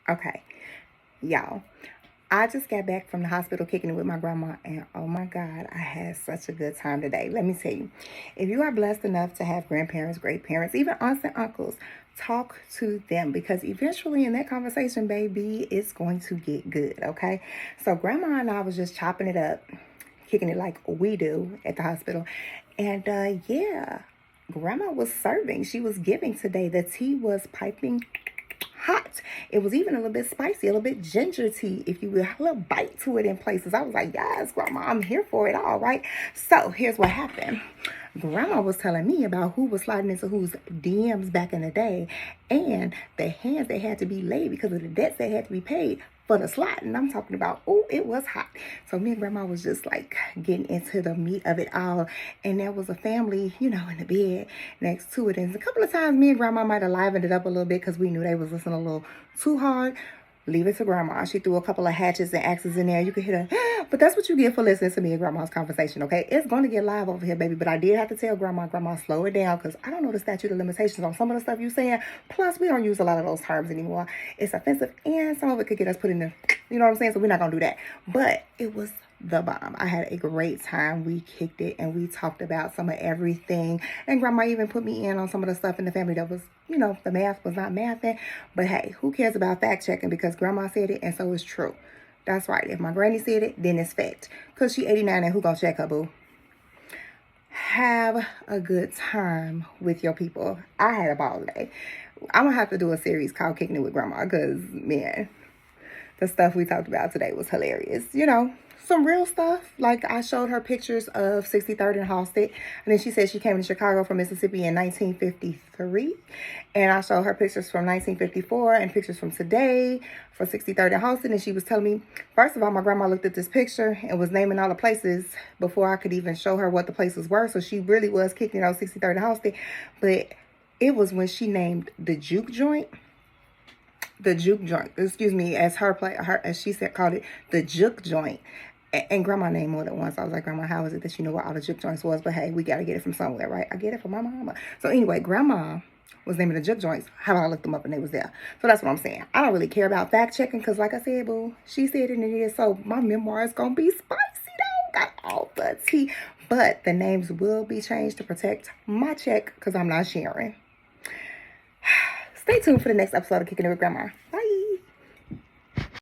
Okay, y'all. I just got back from the hospital kicking it with my grandma, and oh my God, I had such a good time today. Let me tell you, if you are blessed enough to have grandparents, great parents, even aunts and uncles, talk to them because eventually in that conversation, baby, it's going to get good, okay? So, grandma and I was just chopping it up, kicking it like we do at the hospital, and yeah, grandma was serving, she was giving today. The tea was piping hot. It was even a little bit spicy, a little bit ginger tea, if you will, a little bite to it in places. I was like, yes, grandma, I'm here for it all, right? So here's what happened. Grandma was telling me about who was sliding into whose DMs back in the day and the hands that had to be laid because of the debts that had to be paid for the slot. And I'm talking about, oh, it was hot. So me and grandma was just like getting into the meat of it all. And there was a family, you know, in the bed next to it. And a couple of times me and grandma might have livened it up a little bit because we knew they was listening a little too hard. Leave it to grandma. She threw a couple of hatches and axes in there. You could hear her. But that's what you get for listening to me and grandma's conversation, okay? It's going to get live over here, baby. But I did have to tell grandma, slow it down because I don't know the statute of limitations on some of the stuff you saying. Plus, we don't use a lot of those terms anymore. It's offensive and some of it could get us put in the, you know what I'm saying? So we're not going to do that. But it was the bomb. I had a great time. We kicked it and we talked about some of everything. And grandma even put me in on some of the stuff in the family that was, you know, the math was not mathing. But hey, who cares about fact checking because grandma said it and so it's true. That's right. If my granny said it, then it's fact. Because she 89 and who gonna check her, boo? Have a good time with your people. I had a ball today. I'm gonna have to do a series called Kicking It with Grandma because, man, the stuff we talked about today was hilarious. You know, some real stuff. Like I showed her pictures of 63rd and Halsted. And then she said she came to Chicago from Mississippi in 1953. And I showed her pictures from 1954 and pictures from today for 63rd and Halsted. And she was telling me, first of all, my grandma looked at this picture and was naming all the places before I could even show her what the places were. So she really was kicking out 63rd and Halsted. But it was when she named the juke joint, excuse me, as as she said, called it the juke joint. And grandma named more than once. I was like, grandma, how is it that you know what all the juke joints was? But hey, we got to get it from somewhere, right? I get it from my mama. So anyway, grandma was naming the juke joints. How about I looked them up and they was there? So that's what I'm saying. I don't really care about fact checking because like I said, boo, she said it and it is. So my memoir is going to be spicy though. Got all the tea. But the names will be changed to protect my check because I'm not sharing. Stay tuned for the next episode of Kicking It with Grandma. Bye.